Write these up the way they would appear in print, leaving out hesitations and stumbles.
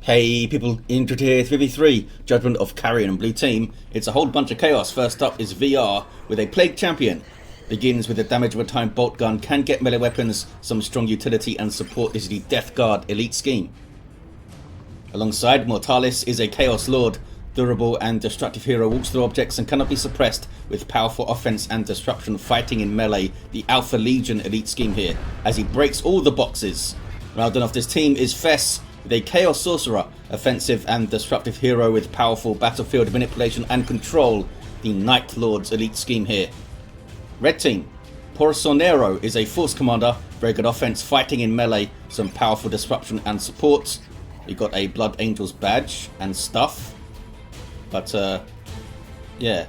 Hey people, Intro here, 3v3, Judgment of Carrion and Blue Team. It's a whole bunch of chaos. First up is VR with a Plague Champion. Begins with the damage of a time bolt gun, can get melee weapons, some strong utility and support. This is the Death Guard elite scheme. Alongside, Mortalis is a Chaos Lord. Durable and destructive hero, walks through objects and cannot be suppressed with powerful offense and disruption, fighting in melee. The Alpha Legion elite scheme here, as he breaks all the boxes. Rounding off this team is Fess, with a Chaos Sorcerer, offensive and disruptive hero with powerful battlefield manipulation and control. The Night Lord's elite scheme here. Red team, Porconero is a Force Commander, very good offense, fighting in melee, some powerful disruption and support. We got a Blood Angels badge and stuff. But, yeah,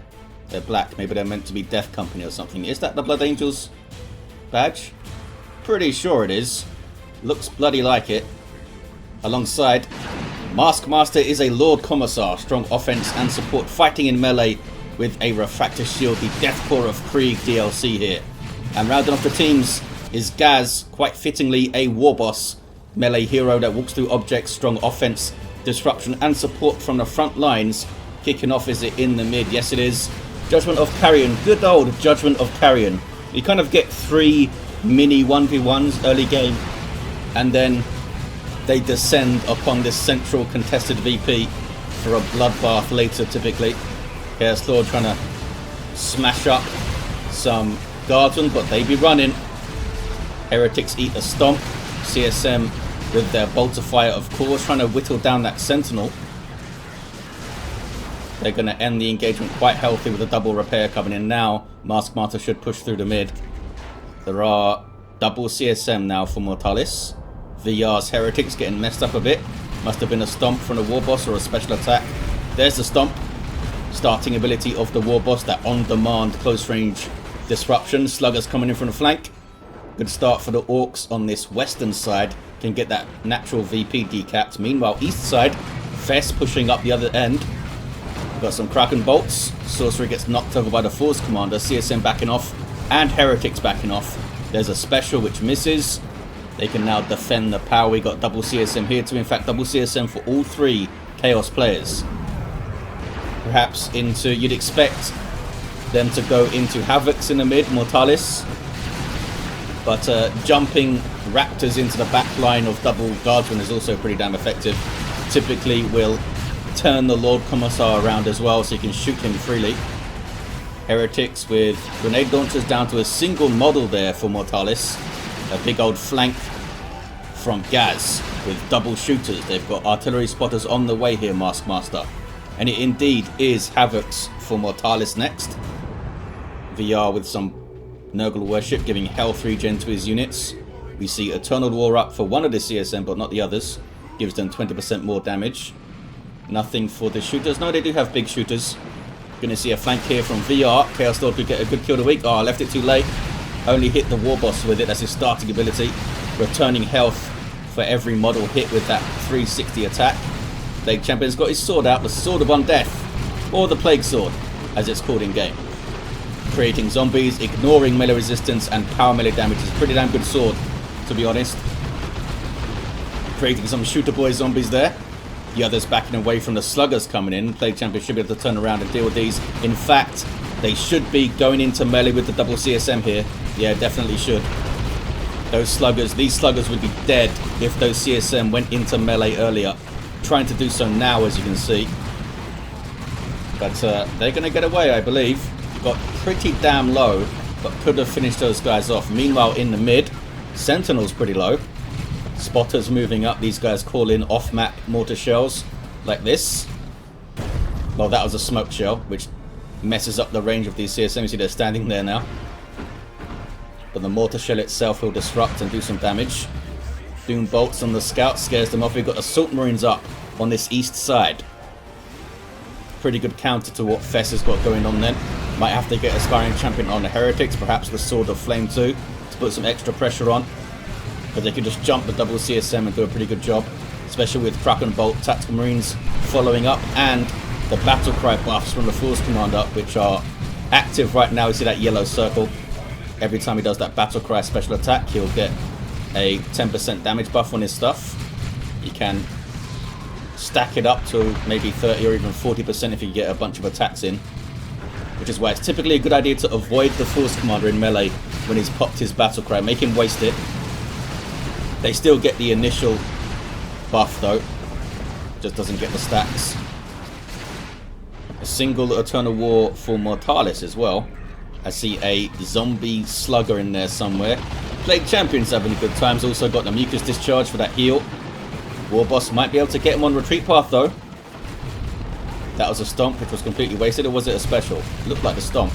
they're black. Maybe they're meant to be Death Company or something. Is that the Blood Angels badge? Pretty sure it is. Looks bloody like it. Alongside, MaskMaster is a Lord Commissar, strong offense and support, fighting in melee with a Refractor Shield, the Death Core of Krieg DLC here. And rounding off the teams is Ghaz, quite fittingly a Warboss, melee hero that walks through objects, strong offense, disruption and support from the front lines. Kicking off, is it in the mid? Yes it is. Judgment of Carrion, good old Judgment of Carrion. You kind of get 3 mini 1v1s early game, and then they descend upon this central contested VP for a bloodbath later typically. Chaos Lord trying to smash up some guardsmen, but they be running. Heretics eat a stomp. CSM with their bolt of fire, of course, trying to whittle down that sentinel. They're going to end the engagement quite healthy with a double repair coming in now. MaskMaster should push through the mid. There are double CSM now for Mortalis. VR's Heretics getting messed up a bit. Must have been a stomp from the Warboss or a special attack. There's the stomp. Starting ability of the Warboss, that on-demand close-range disruption. Sluggers coming in from the flank. Good start for the Orks on this western side. Can get that natural VP decapped. Meanwhile, east side, Fess pushing up the other end. Got some Kraken bolts. Sorcerer gets knocked over by the Force Commander. CSM backing off. And Heretics backing off. There's a special which misses. They can now defend the power. We got double CSM here too. In fact, double CSM for all 3 Chaos players. Perhaps into... You'd expect them to go into Havocs in the mid. Mortalis. But jumping Raptors into the back line of double Guardsmen is also pretty damn effective. Typically will turn the Lord Commissar around as well, so you can shoot him freely. Heretics with grenade launchers down to a single model there for Mortalis. A big old flank from Ghaz with double shooters. They've got artillery spotters on the way here, MaskMaster. And it indeed is Havocs for Mortalis next. VR with some Nurgle worship, giving health regen to his units. We see Eternal War up for one of the CSM, but not the others. Gives them 20% more damage. Nothing for the shooters. No, they do have big shooters. Gonna see a flank here from VR. Chaos Lord could get a good kill of the week. Oh, I left it too late. Only hit the Warboss with it. That's his starting ability. Returning health for every model hit with that 360 attack. Plague Champion's got his sword out. The Sword of Undeath. Or the Plague Sword, as it's called in game. Creating zombies, ignoring melee resistance and power melee damage. Is a pretty damn good sword, to be honest. Creating some shooter boy zombies there. The others backing away from the sluggers coming in. Plague Champion should be able to turn around and deal with these. In fact, they should be going into melee with the double CSM here. Yeah, definitely should. Those sluggers, these sluggers would be dead if those CSM went into melee earlier. Trying to do so now, as you can see. But they're going to get away, I believe. Got pretty damn low, but could have finished those guys off. Meanwhile, in the mid, Sentinel's pretty low. Spotters moving up. These guys call in off-map mortar shells like this. Well, that was a smoke shell, which messes up the range of these CSM. You see they're standing there now. But the mortar shell itself will disrupt and do some damage. Doom bolts on the scout, scares them off. We've got Assault Marines up on this east side. Pretty good counter to what Fess has got going on then. Might have to get Aspiring Champion on the Heretics, perhaps the Sword of Flame too, to put some extra pressure on. But they could just jump the double CSM and do a pretty good job. Especially with Kraken Bolt, Tactical Marines following up, and the Battle Cry buffs from the Force Commander, which are active right now. You see that yellow circle. Every time he does that Battle Cry special attack, he'll get a 10% damage buff on his stuff. He can stack it up to maybe 30 or even 40% if you get a bunch of attacks in. Which is why it's typically a good idea to avoid the Force Commander in melee when he's popped his battle cry. Make him waste it. They still get the initial buff though. Just doesn't get the stacks. A single Eternal War for Mortalis as well. I see a zombie slugger in there somewhere. Plague Champion's having good times. Also got the Mucus Discharge for that heal. Warboss might be able to get him on retreat path though. That was a stomp which was completely wasted, or was it a special? It looked like a stomp.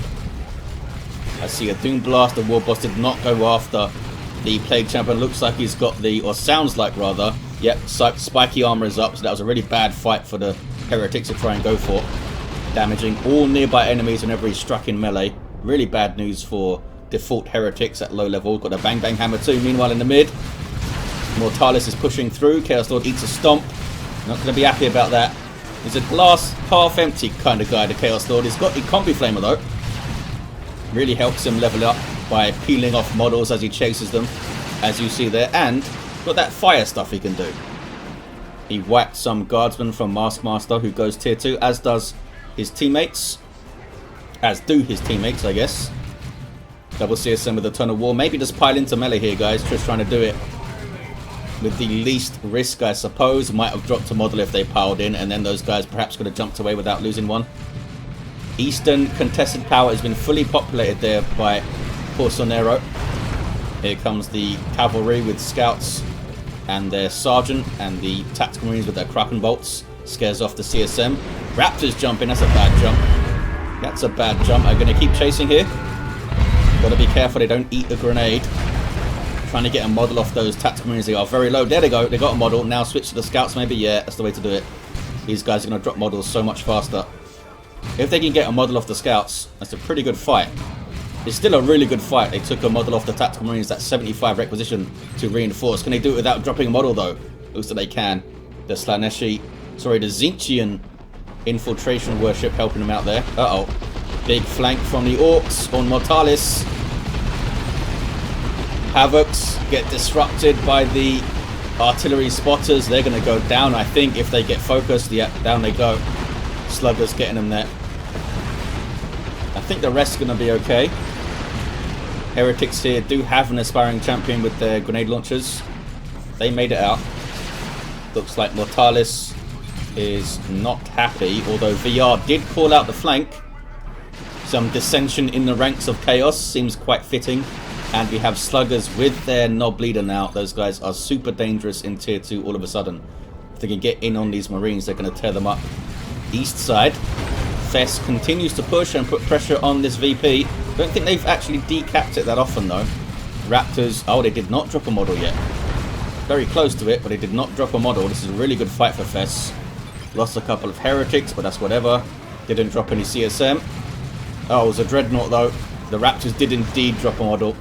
I see a Doom Blast. The Warboss did not go after the Plague Champion. Looks like he's got the, or sounds like rather, yep, spiky armor is up. So that was a really bad fight for the Heretics to try and go for. Damaging all nearby enemies whenever he's struck in melee. Really bad news for default Heretics at low level. Got a Bang Bang Hammer too. Meanwhile in the mid, Mortalis is pushing through. Chaos Lord eats a stomp. Not going to be happy about that. He's a glass half empty kind of guy, the Chaos Lord. He's got the Combi Flamer though. Really helps him level up by peeling off models as he chases them, as you see there. And got that fire stuff he can do. He whacked some guardsmen from MaskMaster who goes tier 2, as does his teammates. As do his teammates, I guess. Double CSM with Eternal War. Maybe just pile into melee here, guys. Just trying to do it with the least risk, I suppose. Might have dropped a model if they piled in, and then those guys perhaps could have jumped away without losing one. Eastern contested power has been fully populated there by Porconero. Here comes the cavalry with scouts and their sergeant, and the tactical marines with their Kraken bolts. Scares off the CSM. Raptors jumping. That's a bad jump. That's a bad jump. I'm going to keep chasing here. Got to be careful they don't eat the grenade. Trying to get a model off those tactical marines. They are very low. There they go. They got a model. Now switch to the scouts maybe. Yeah, that's the way to do it. These guys are going to drop models so much faster. If they can get a model off the scouts, that's a pretty good fight. It's still a really good fight. They took a model off the tactical marines. That's 75 requisition to reinforce. Can they do it without dropping a model though? Looks like they can. The Slaneshi, sorry, the Zinchian infiltration worship helping them out there. Uh-oh. Big flank from the Orks on Mortalis. Havocs get disrupted by the artillery spotters. They're going to go down, I think, if they get focused. Yeah, down they go. Sluggers getting them there. I think the rest's going to be okay. Heretics here do have an aspiring champion with their grenade launchers. They made it out. Looks like Mortalis is not happy, although VR did call out the flank. Some dissension in the ranks of Chaos seems quite fitting. And we have sluggers with their knob leader now. Those guys are super dangerous in tier 2 all of a sudden. If they can get in on these marines, they're going to tear them up. East side, Fess continues to push and put pressure on this VP. Don't think they've actually decapped it that often though. Raptors, oh, they did not drop a model yet. Very close to it, but they did not drop a model. This is a really good fight for Fess. Lost a couple of heretics, but that's whatever. Didn't drop any CSM. Oh, it was a Dreadnought though. The Raptors did indeed drop a model.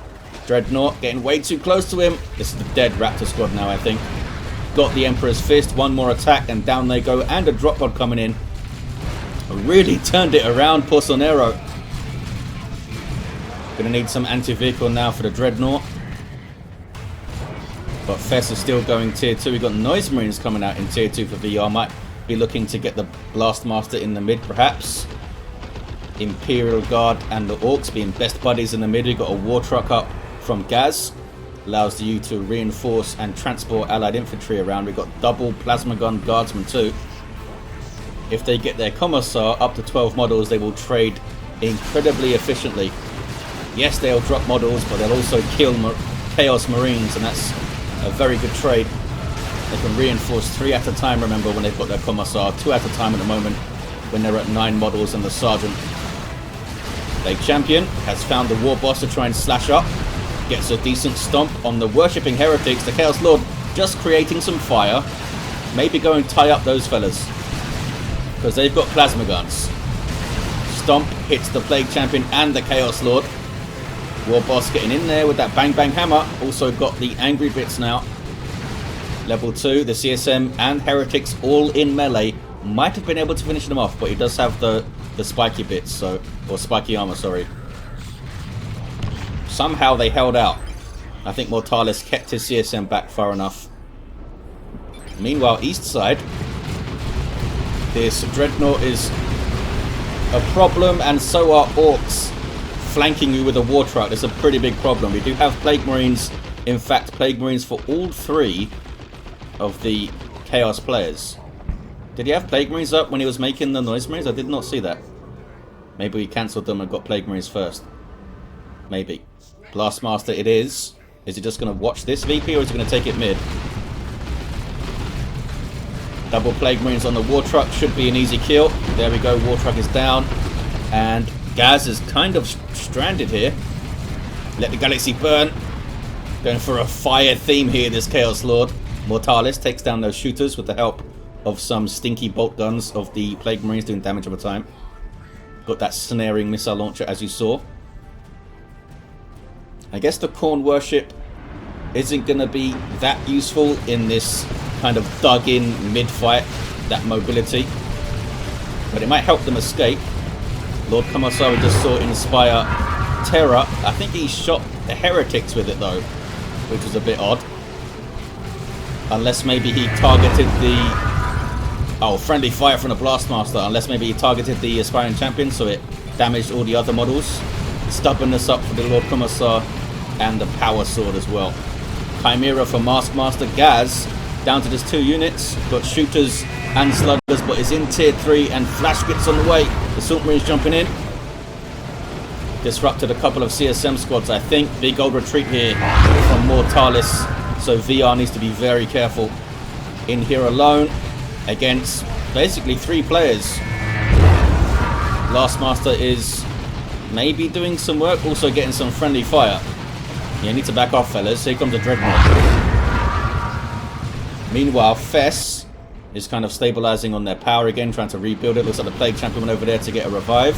Dreadnought getting way too close to him. This is the dead Raptor squad now, I think. Got the Emperor's Fist. One more attack and down they go. And a drop pod coming in. Really turned it around, Porconero. Gonna need some anti-vehicle now for the Dreadnought. But Fess is still going tier 2. We've got Noise Marines coming out in tier 2 for VR. Might be looking to get the Blastmaster in the mid, perhaps. Imperial Guard and the Orks being best buddies in the mid. We've got a war truck up from Ghaz. Allows you to reinforce and transport allied infantry around. We've got double plasma gun guardsmen too. If they get their Commissar up to 12 models, they will trade incredibly efficiently. Yes, they'll drop models, but they'll also kill Chaos Marines, and that's a very good trade. They can reinforce 3 at a time, remember, when they've got their Commissar. 2 at a time at the moment when they're at 9 models and the Sergeant. The champion has found the Warboss to try and slash up. Gets a decent stomp on the worshipping heretics. The Chaos Lord just creating some fire. Maybe go and tie up those fellas, because they've got plasma guns. Stomp hits the Plague Champion and the Chaos Lord. Warboss getting in there with that Bang Bang Hammer. Also got the Angry Bits now. Level 2, the CSM and Heretics all in melee. Might have been able to finish them off, but he does have the spiky bits, so, or spiky armor, sorry. Somehow they held out. I think Mortalis kept his CSM back far enough. Meanwhile, east side, This Dreadnought is a problem, and so are Orks flanking you with a war truck. It's a pretty big problem. We do have Plague Marines. In fact, Plague Marines for all 3 of the Chaos players. Did he have Plague Marines up when he was making the Noise Marines? I did not see that. Maybe he cancelled them and got Plague Marines first. Maybe. Blastmaster it is. Is he just going to watch this VP, or is he going to take it mid? Double Plague Marines on the war truck should be an easy kill. There we go, war truck is down. And Ghaz is kind of stranded here. Let the galaxy burn. Going for a fire theme here, this Chaos Lord. Mortalis takes down those shooters with the help of some stinky bolt guns of the Plague Marines doing damage over time. Got that snaring missile launcher, as you saw. I guess the Khorne Worship isn't going to be that useful in this kind of dug-in mid-fight, that mobility. But it might help them escape. Lord Commissar we just saw inspire terror. I think he shot the heretics with it though, which was a bit odd. Unless maybe he targeted the... Oh, friendly fire from the Blastmaster. Unless maybe he targeted the aspiring champion, so it damaged all the other models. Stubbornness up for the Lord Commissar and the Power Sword as well. Chimera for MaskMaster. Ghaz down to just 2 units. Got shooters and sluggers, but is in tier 3 and Flash gets on the way. The Assault Marines jumping in. Disrupted a couple of CSM squads, I think. Big old retreat here from Mortalis. So VR needs to be very careful. In here alone against basically 3 players. Blastmaster is maybe doing some work, also getting some friendly fire. You need to back off, fellas. Here comes a Dreadnought. Meanwhile, Fess is kind of stabilizing on their power again, trying to rebuild it. Looks like the Plague Champion went over there to get a revive.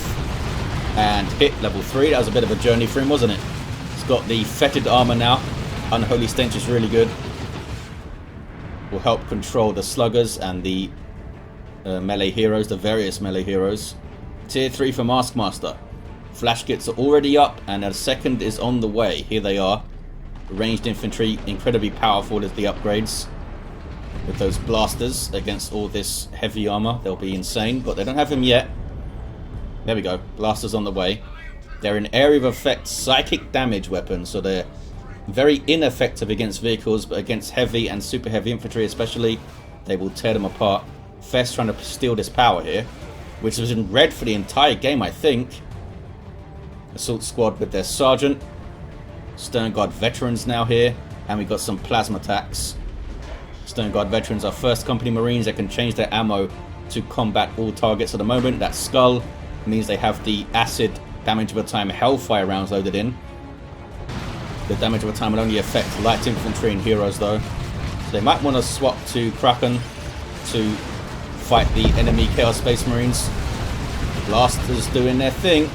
And hit level 3. That was a bit of a journey for him, wasn't it? He's got the fetid armor now. Unholy Stench is really good. Will help control the sluggers and the melee heroes, the various melee heroes. Tier 3 for MaskMaster. Flash kits are already up, and a second is on the way. Here they are. Ranged infantry, incredibly powerful as the upgrades. With those blasters against all this heavy armor, they'll be insane, but they don't have him yet. There we go. Blasters on the way. They're an area of effect psychic damage weapon, so they're very ineffective against vehicles, but against heavy and super heavy infantry especially, they will tear them apart. Fess trying to steal this power here, which was in red for the entire game, I think. Assault squad with their sergeant. Stern Guard veterans now here, and we've got some plasma attacks. Stern Guard veterans are 1st Company Marines that can change their ammo to combat all targets at the moment. That skull means they have the acid damage over time Hellfire rounds loaded in. The damage over time will only affect light infantry and heroes though. So they might want to swap to Kraken to fight the enemy Chaos Space Marines. Blasters doing their thing.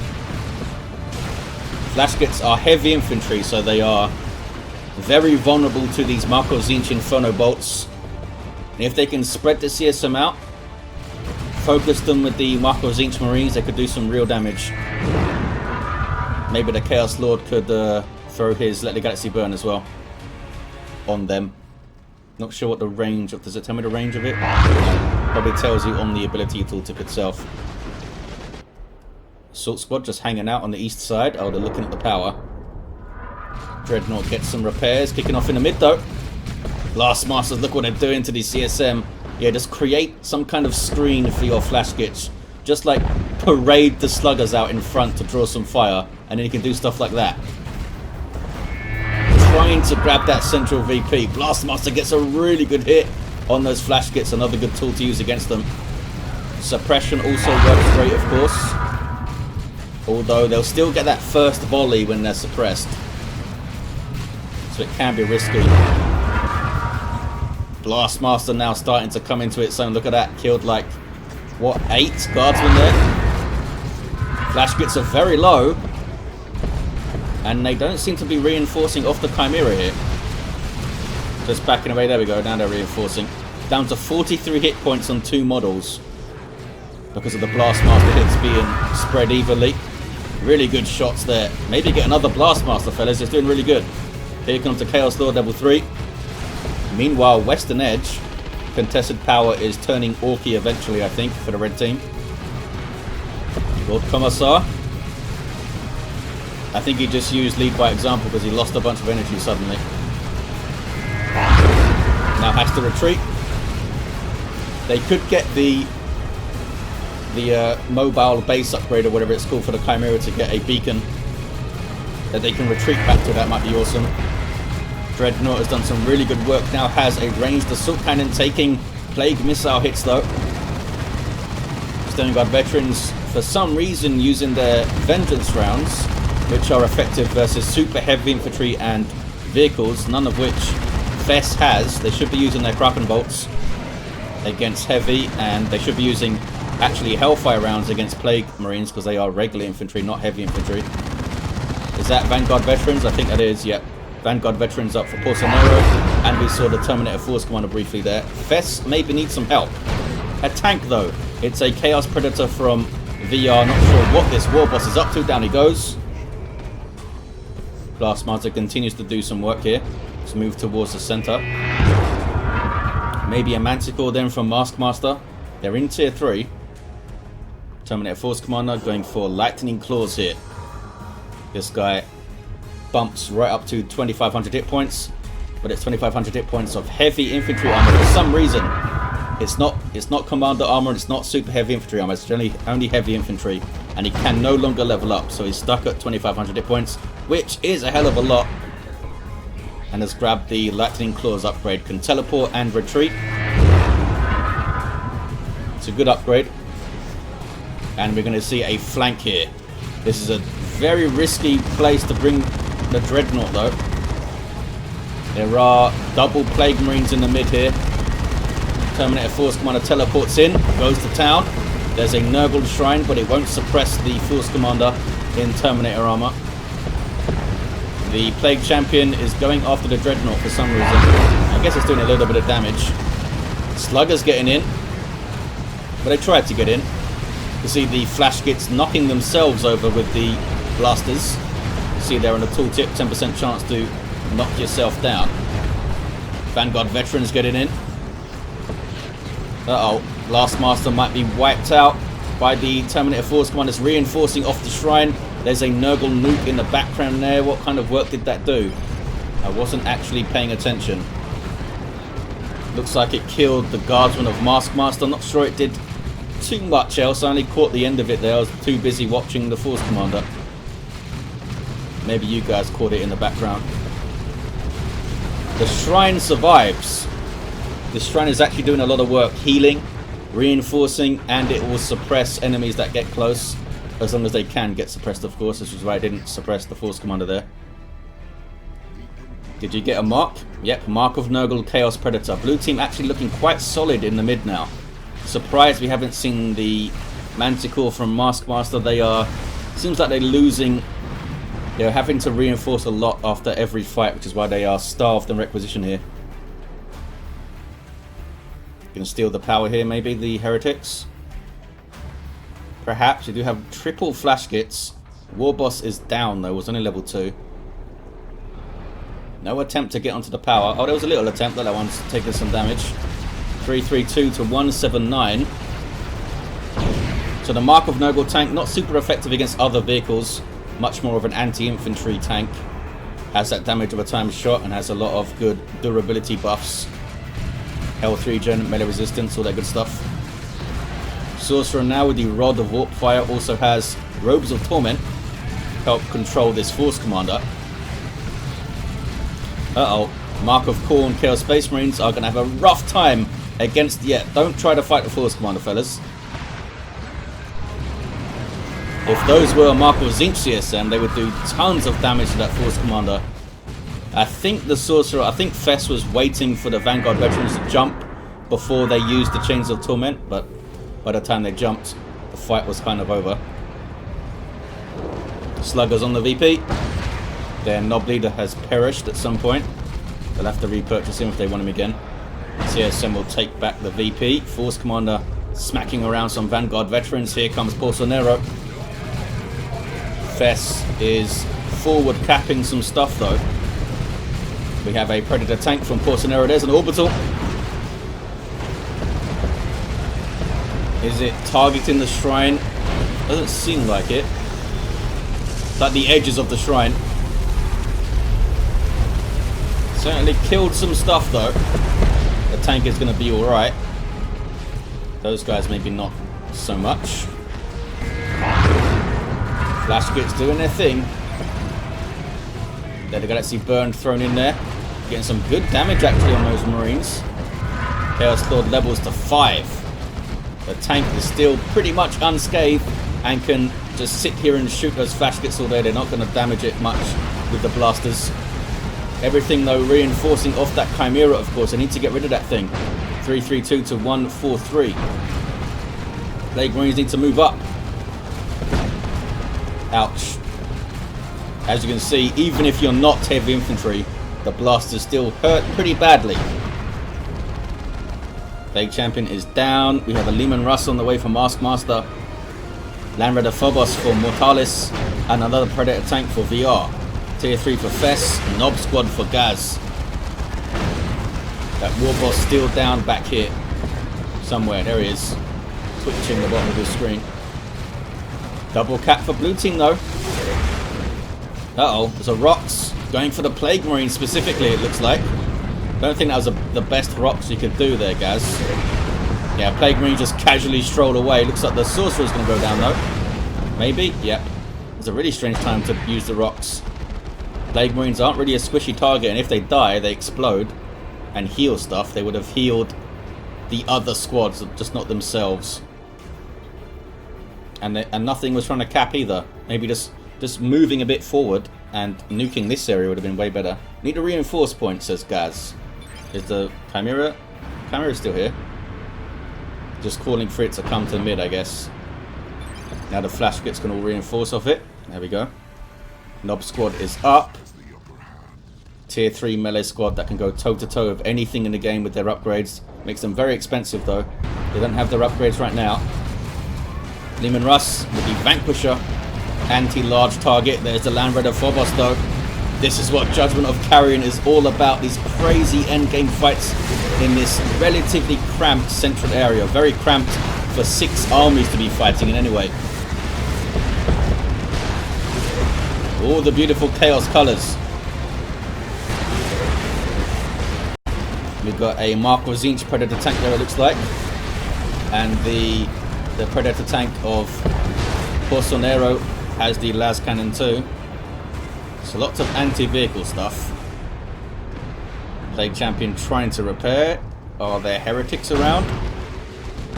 Flashkits are heavy infantry, so they are very vulnerable to these Marco Zinch Inferno bolts. And if they can spread the CSM out, focus them with the Marco Zinch Marines, they could do some real damage. Maybe the Chaos Lord could throw his Let the Galaxy Burn as well on them. Not sure what the range of... Does it tell me the range of it? Probably tells you on the ability tooltip itself. Assault squad just hanging out on the east side. Oh, they're looking at the power. Dreadnought gets some repairs. Kicking off in the mid though. Blastmasters, look what they're doing to the CSM. Yeah, just create some kind of screen for your flash kits. Just like parade the sluggers out in front to draw some fire. And then you can do stuff like that. Trying to grab that central VP. Blastmaster gets a really good hit on those flash kits. Another good tool to use against them. Suppression also works great, of course. Although they'll still get that first volley when they're suppressed. So it can be risky. Blastmaster now starting to come into its own. Look at that. Killed like, what, 8 guardsmen there? Flash kits are very low. And they don't seem to be reinforcing off the Chimera here. Just backing away. There we go. Now they're reinforcing. Down to 43 hit points on 2 models. Because of the Blastmaster hits being spread evenly. Really good shots there. Maybe get another Blastmaster, fellas. It's doing really good. Here comes the Chaos Lord level 3. Meanwhile, Western Edge contested power is turning Orky eventually, I think, for the red team. Lord Commissar. I think he just used lead by example because he lost a bunch of energy suddenly. Now has to retreat. They could get the mobile base upgrade or whatever it's called for the Chimera to get a beacon that they can retreat back to. That might be awesome. Dreadnought has done some really good work. Now has a ranged assault cannon taking plague missile hits though. Stone Guard veterans for some reason using their vengeance rounds, which are effective versus super heavy infantry and vehicles, none of which Fess has. They should be using their Kraken bolts against heavy, and they should be using actually Hellfire rounds against Plague Marines because they are regular infantry, not heavy infantry. Is that Vanguard veterans? I think that is, yep. Vanguard veterans up for Porconero, and we saw the Terminator Force Commander briefly there. Fess maybe needs some help. A tank though. It's a Chaos Predator from VR, not sure what this Warboss is up to. Down he goes. MaskMaster continues to do some work here. Let's move towards the center. Maybe a Manticore then from MaskMaster. They're in tier 3. Terminator Force Commander going for Lightning Claws here. This guy bumps right up to 2,500 hit points, but it's 2,500 hit points of heavy infantry armor. For some reason, it's not commander armor, and it's not super heavy infantry armor. It's generally only heavy infantry, and he can no longer level up, so he's stuck at 2,500 hit points, which is a hell of a lot. And has grabbed the Lightning Claws upgrade, can teleport and retreat. It's a good upgrade, and we're going to see a flank here. This is a very risky place to bring the Dreadnought though. There are double Plague Marines in the mid here. Terminator Force Commander teleports in, goes to town. There's a Nurgle Shrine, but it won't suppress the Force Commander in Terminator armor. The Plague Champion is going after the Dreadnought for some reason. I guess it's doing a little bit of damage. Slugger's getting in, but they tried to get in. You see the Flash Gits knocking themselves over with the blasters. You see there on the tooltip, 10% chance to knock yourself down. Vanguard veterans getting in. Uh-oh, MaskMaster might be wiped out by the Terminator Force Commanders reinforcing off the shrine. There's a Nurgle nuke in the background there. What kind of work did that do? I wasn't actually paying attention. Looks like it killed the guardsman of MaskMaster. Not sure it did too much else. I only caught the end of it there. I was too busy watching the Force Commander. Maybe you guys caught it in the background. The shrine survives. The shrine is actually doing a lot of work, healing, reinforcing, and it will suppress enemies that get close, as long as they can get suppressed, of course. This is why I didn't suppress the Force Commander there. Did you get a mark? Yep, Mark of Nurgle Chaos Predator. Blue team actually looking quite solid in the mid now. Surprised we haven't seen the Manticore from MaskMaster. They are, seems like they're losing. They're having to reinforce a lot after every fight, which is why they are starved and requisition here. Gonna steal the power here, maybe, the heretics. Perhaps. You do have triple Flash Gits. Warboss is down though, was only level 2. No attempt to get onto the power. Oh, there was a little attempt, but that one's taking some damage. 332 to 179. So the Mark of Nurgle tank, not super effective against other vehicles. Much more of an anti-infantry tank. Has that damage of a time shot and has a lot of good durability buffs. Health regen, melee resistance, all that good stuff. Sorcerer now with the Rod of Warp Fire also has Robes of Torment. Help control this Force Commander. Uh-oh. Mark of Khorne Chaos Space Marines are going to have a rough time against... Yeah, don't try to fight the Force Commander, fellas. If those were Mark of Zinc CSM, they would do tons of damage to that Force Commander. I think the Sorcerer... I think Fess was waiting for the Vanguard veterans to jump before they used the Chains of Torment, but by the time they jumped, the fight was kind of over. Sluggers on the VP. Their Nob Leader has perished at some point. They'll have to repurchase him if they want him again. CSM will take back the VP. Force Commander smacking around some Vanguard veterans. Here comes Porconero. Fess is forward capping some stuff though. We have a Predator tank from Porconero. There's an orbital. Is it targeting the shrine? Doesn't seem like it. Like the edges of the shrine. Certainly killed some stuff though. The tank is going to be alright. Those guys maybe not so much. Flash Gits doing their thing. There the Galaxy Burn thrown in there. Getting some good damage actually on those Marines. Chaos Lord levels to 5. The tank is still pretty much unscathed and can just sit here and shoot those Flash Gits all day. They're not going to damage it much with the blasters. Everything though reinforcing off that Chimera, of course. I need to get rid of that thing. 332 to 143. Plague Marines need to move up. Ouch. As you can see, even if you're not heavy infantry, the blasters still hurt pretty badly. Plague Champion is down. We have a Leman Russ on the way for MaskMaster. Land Raider Phobos for Mortalis. And another Predator tank for VR. Tier 3 for Fess. Nob Squad for Ghaz. That Warboss still down back here. Somewhere. There he is. Twitching the bottom of his screen. Double cap for blue team though. Uh-oh. There's a Rocks. Going for the Plague Marine specifically, it looks like. Don't think that was the best Rocks you could do there, Ghaz. Yeah, Plague Marine just casually strolled away. Looks like the Sorcerer's going to go down though. Maybe? Yep. It's a really strange time to use the Rocks. Plague Marines aren't really a squishy target, and if they die, they explode and heal stuff. They would have healed the other squads, just not themselves. And nothing was trying to cap either. Maybe just moving a bit forward and nuking this area would have been way better. Need a reinforce point, says Ghaz. Is the Chimera? Chimera's still here. Just calling for it to come to mid, I guess. Now the Flash Gits can all reinforce off it. There we go. Nob Squad is up. Tier 3 melee squad that can go toe-to-toe with anything in the game with their upgrades. Makes them very expensive though. They don't have their upgrades right now. Leman Russ with the Vanquisher. Anti-large target. There's the Land Raider Phobos though. This is what Judgment of Carrion is all about. These crazy endgame fights in this relatively cramped central area. Very cramped for 6 armies to be fighting in anyway. All the beautiful chaos colours. We've got a Mark of Zinch Predator tank there, it looks like. And the Predator tank of Porconero has the las cannon too. So lots of anti-vehicle stuff. Plague Champion trying to repair. Are there heretics around?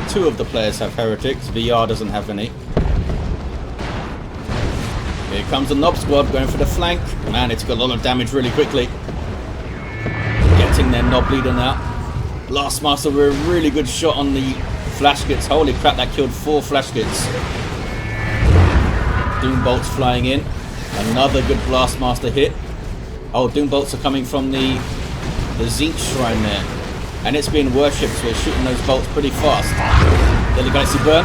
2 of the players have heretics. VR doesn't have any. Here comes the Nob Squad going for the flank. Man, it took a lot of damage really quickly. Getting their Nob leader now. Blastmaster with a really good shot on the Flash Gits. Holy crap, that killed 4 Flash Gits. Doom Bolts flying in. Another good Blastmaster hit. Oh, Doom Bolts are coming from the Zinch Shrine there. And it's being worshipped, so we're shooting those bolts pretty fast. There the Galaxy Burn.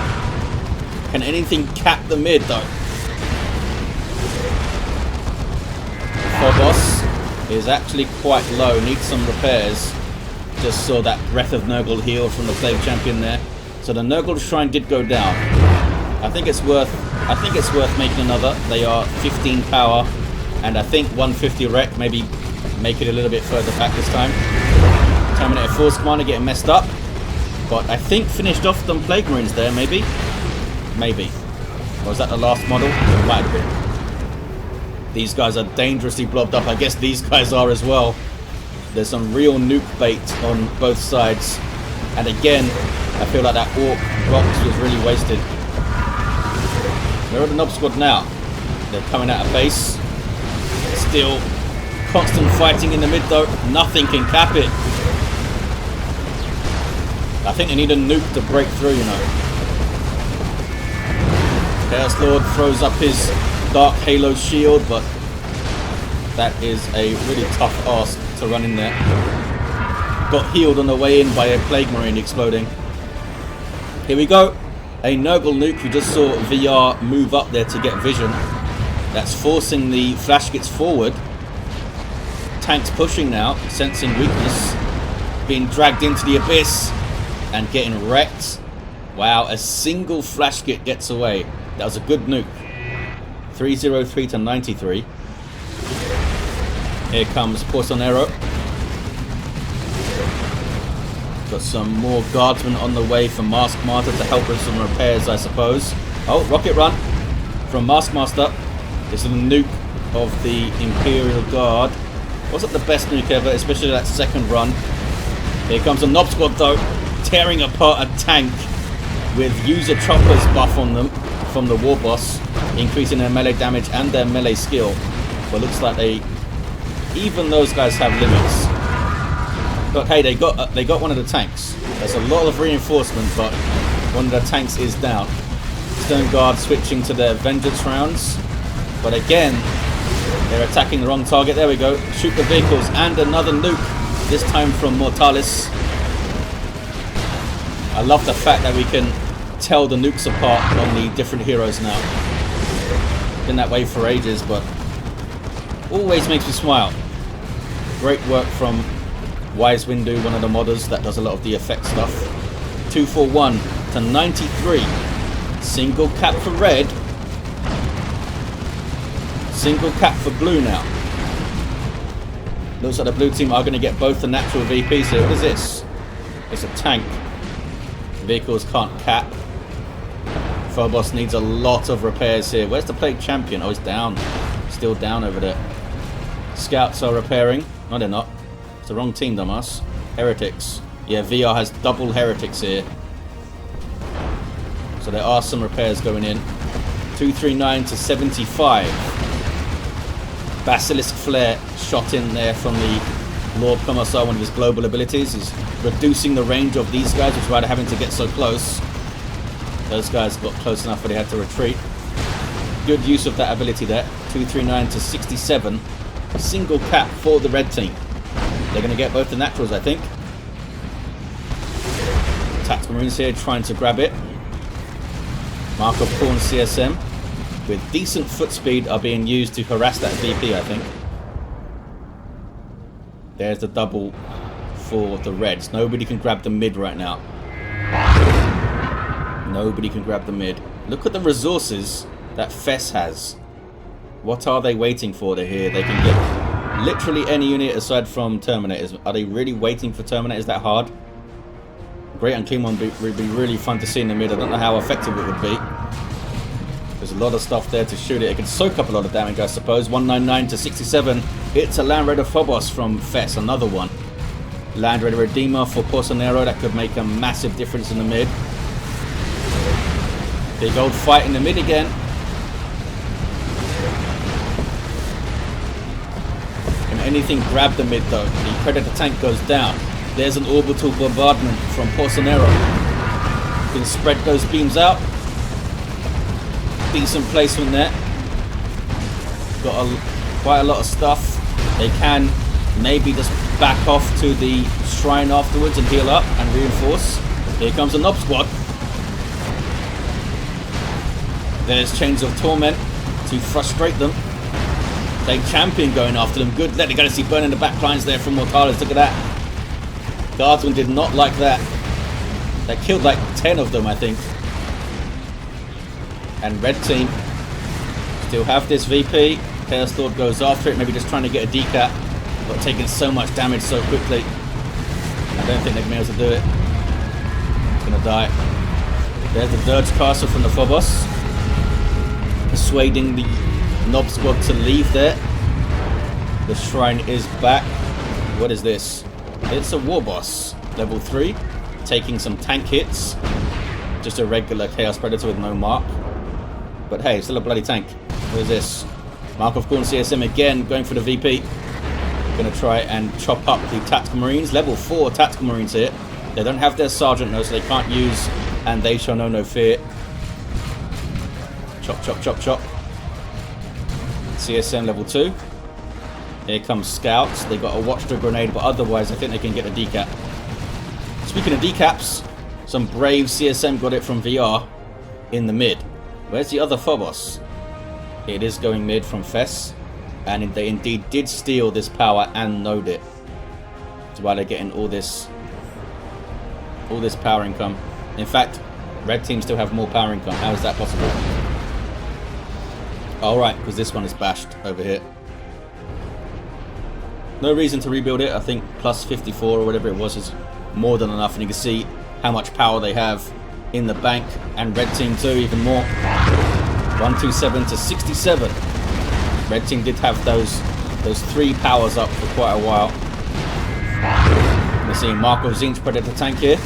Can anything cap the mid though? Warboss is actually quite low, needs some repairs. Just saw that Breath of Nurgle heal from the Plague Champion there. So the Nurgle Shrine did go down. I think it's worth making another. They are 15 power and I think 150 wreck, maybe make it a little bit further back this time. Terminator Force Commander getting messed up. But I think finished off them Plague Marines there, maybe? Maybe. Or was that the last model? It might have been. These guys are dangerously blobbed up. I guess these guys are as well. There's some real nuke bait on both sides. And again, I feel like that Ork Rocks was really wasted. Where are the Nob Squad now? They're coming out of base. Still constant fighting in the mid though. Nothing can cap it. I think they need a nuke to break through, you know. Chaos Lord throws up his Dark Halo shield, but that is a really tough ask to run in there. Got healed on the way in by a Plague Marine exploding. Here we go. A Nurgle nuke. We just saw VR move up there to get vision. That's forcing the Flash Gits forward. Tanks pushing now, sensing weakness. Being dragged into the abyss and getting wrecked. Wow, a single flash kit gets away. That was a good nuke. 303 to 93. Here comes Porconero. Got some more guardsmen on the way from MaskMaster to help with some repairs, I suppose. Oh, rocket run from MaskMaster. This is a nuke of the Imperial Guard. Wasn't the best nuke ever, especially that second run. Here comes a Knob Squad though, tearing apart a tank with user choppers buff on them from the Warboss, increasing their melee damage and their melee skill. But looks like even those guys have limits. But hey, they got one of the tanks. There's a lot of reinforcement, but one of the tanks is down. Stone Guard switching to their Vengeance rounds. But again, they're attacking the wrong target. There we go. Shoot the vehicles and another nuke. This time from Mortalis. I love the fact that we can tell the nukes apart on the different heroes now. Been that way for ages, but always makes me smile. Great work from Wise Windu, one of the modders that does a lot of the effect stuff. 241 to 93. Single cap for red. Single cap for blue now. Looks like the blue team are going to get both the natural VPs here. What is this? It's a tank. Vehicles can't cap. Warboss needs a lot of repairs here. Where's the Plague Champion? Oh, he's down. Still down over there. Scouts are repairing. No, they're not. It's the wrong team, dumbass. Heretics. Yeah, VR has double heretics here. So there are some repairs going in. 239 to 75. Basilisk Flare shot in there from the Lord Commissar, one of his global abilities. He's reducing the range of these guys, which is why they're having to get so close. Those guys got close enough where they had to retreat. Good use of that ability there. 239 to 67. Single cap for the red team. They're going to get both the naturals, I think. Tactical Marines here trying to grab it. Mark of Corn CSM with decent foot speed are being used to harass that VP, I think. There's the double for the Reds. Nobody can grab the mid right now. Nobody can grab the mid. Look at the resources that Fess has. What are they waiting for to here? They can get literally any unit aside from Terminators. Are they really waiting for Terminators that hard? Great Unclean One would be really fun to see in the mid. I don't know how effective it would be. There's a lot of stuff there to shoot it. It can soak up a lot of damage, I suppose. 199 to 67. It's a Land Raider Warboss from Fess. Another one. Land Raider Redeemer for Porconero. That could make a massive difference in the mid. Big old fight in the mid again. Can anything grab the mid though? The Predator tank goes down. There's an orbital bombardment from Porconero. Can spread those beams out. Decent placement there. Got quite a lot of stuff. They can maybe just back off to the shrine afterwards and heal up and reinforce. Here comes a Knob Squad. There's Chains of Torment to frustrate them. Plague Champion going after them. Good. They're going to see burning the back lines there from Mortalis. Look at that. Guardsmen did not like that. They killed like 10 of them, I think. And red team still have this VP. Chaos Lord goes after it, maybe just trying to get a decap, but taking so much damage so quickly. I don't think they're going to be able to do it. It's going to die. There's the Dirge Castle from the Warboss. Persuading the Knob Squad to leave there. The shrine is back. What is this? It's a Warboss. Level 3. Taking some tank hits. Just a regular Chaos Predator with no mark. But hey, still a bloody tank. What is this? Mark of Corn CSM again, going for the VP. Gonna try and chop up the Tactical Marines. Level 4 Tactical Marines here. They don't have their Sergeant though, so they can't use And They Shall Know No Fear. Chop, chop, chop, chop. CSM level 2. Here comes Scouts. They got a Watchdog Grenade, but otherwise I think they can get a decap. Speaking of decaps, some brave CSM got it from VR in the mid. Where's the other Warboss? It is going mid from Fess, and they indeed did steal this power and node it. That's why they're getting all this power income. In fact, Red team still have more power income. How is that possible? Alright, because this one is bashed over here. No reason to rebuild it. I think plus 54 or whatever it was is more than enough. And you can see how much power they have in the bank. And red team too, even more. 127 to 67. Red team did have those 3 powers up for quite a while. We're seeing Marco Zinch Predator tank here.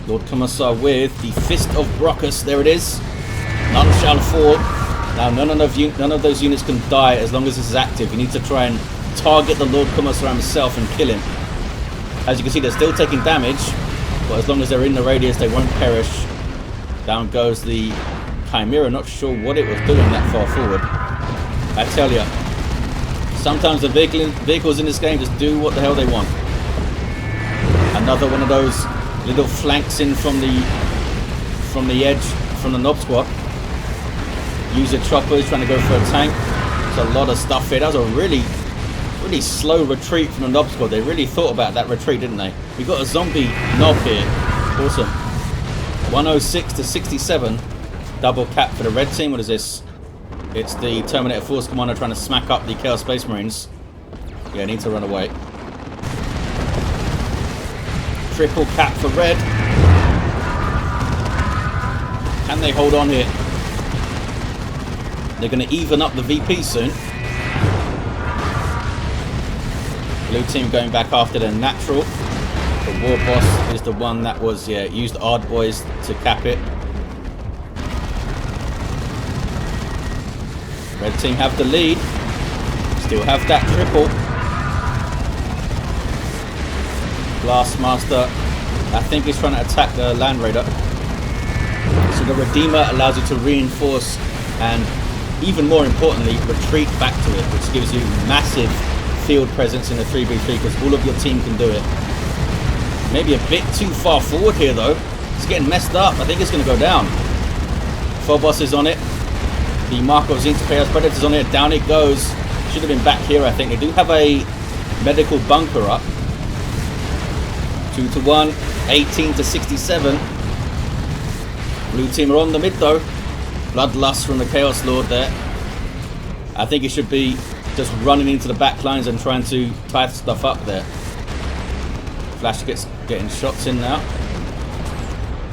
Lord Commissar with the Fist of Brockus. There it is. None shall fall. Now none of those units can die as long as this is active. You need to try and target the Lord Commissar himself and kill him. As you can see, they're still taking damage, but as long as they're in the radius, they won't perish. Down goes the Chimera. Not sure what it was doing that far forward. I tell you, sometimes the vehicles in this game just do what the hell they want. Another one of those little flanks in from the edge, from the Knob Squad. Use your choppers, trying to go for a tank. There's a lot of stuff here. That was a really slow retreat from the Knob Squad. They really thought about that retreat, didn't they? We got a zombie Knob here. Awesome. 106 to 67. Double cap for the red team. What is this? It's the Terminator Force Commander trying to smack up the Chaos Space Marines. Yeah, need to run away. Triple cap for red. Can they hold on here? They're going to even up the VP soon. Blue team going back after their natural. The Warboss is the one that was, yeah, used Ard Boys to cap it. Red team have the lead. Still have that triple. MaskMaster, I think he's trying to attack the Land Raider. So the Redeemer allows you to reinforce and, even more importantly, retreat back to it, which gives you massive field presence in the 3v3 because all of your team can do it. Maybe a bit too far forward here though. It's getting messed up. I think it's going to go down. Phobos is on it. The Marco's Interpairs Predators on it. Down it goes. Should have been back here, I think. They do have a medical bunker up. 2 to 1. 18 to 67. Blue team are on the mid though. Bloodlust from the Chaos Lord there. I think it should be just running into the back lines and trying to tie stuff up there. Flash gets getting shots in now.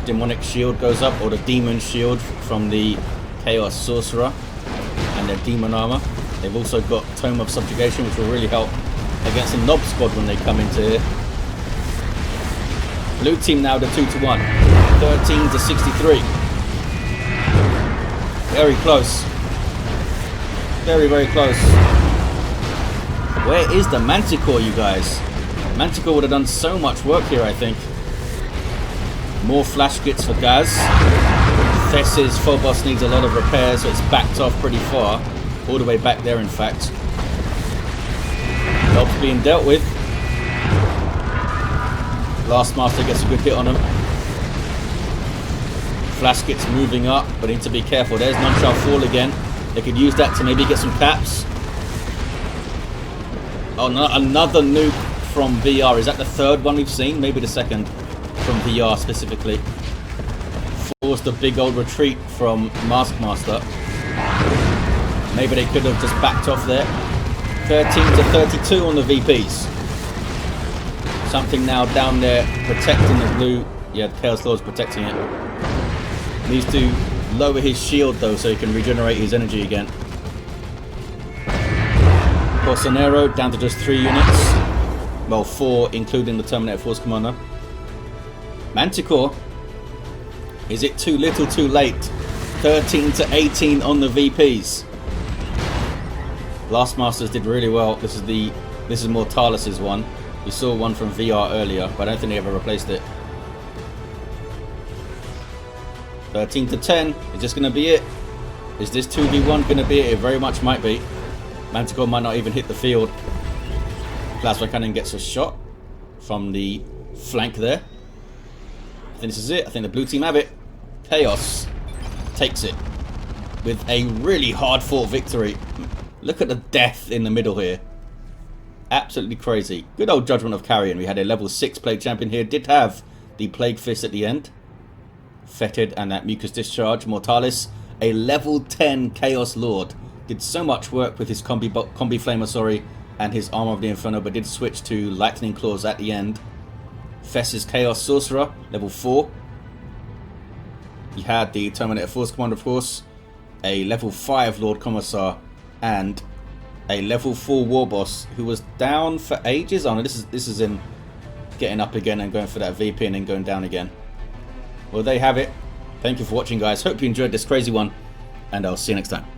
Demonic shield goes up, or the demon shield from the Chaos Sorcerer and their demon armor. They've also got Tome of Subjugation, which will really help against the Knob Squad when they come into here. Blue team now to 2 to 1. 13 to 63. Very close. Very, very close. Where is the Manticore, you guys? Manticore would have done so much work here, I think. More flash kits for Ghaz. Fess's Phobos needs a lot of repairs, so it's backed off pretty far. All the way back there, in fact. Knob's being dealt with. MaskMaster gets a good hit on him. Flash kits moving up, but need to be careful. There's None Shall Fall again. They could use that to maybe get some caps. Oh, no, another nuke from VR. Is that the third one we've seen? Maybe the second from VR specifically. Forced a big old retreat from MaskMaster. Maybe they could have just backed off there. 13 to 32 on the VPs. Something now down there protecting the blue. Yeah, the Chaos Lord's protecting it. Needs to lower his shield though so he can regenerate his energy again. Porconero down to just 3 units. Well, 4 including the Terminator Force Commander. Manticore. Is it too little too late? 13 to 18 on the VPs. MaskMasters did really well. This is Mortalis' one. We saw one from VR earlier, but I don't think they ever replaced it. 13 to 10. Is this going to be it? Is this 2v1 going to be it? It very much might be. Manticore might not even hit the field. Plasma Cannon gets a shot from the flank there. I think this is it. I think the blue team have it. Chaos takes it with a really hard fought victory. Look at the death in the middle here. Absolutely crazy. Good old Judgment of Carrion. We had a level 6 play champion here. Did have the Plague Fist at the end. Fetid and that Mucus Discharge. Mortalis, a level 10 Chaos Lord. Did so much work with his Combi Flamer, and his Armor of the Inferno, but did switch to Lightning Claws at the end. Fess's Chaos Sorcerer, level 4. You had the Terminator Force Commander, of course, a level 5 Lord Commissar, and a level 4 Warboss who was down for ages. Oh no, this is in getting up again and going for that VP and then going down again. Well, there you have it. Thank you for watching, guys. Hope you enjoyed this crazy one, and I'll see you next time.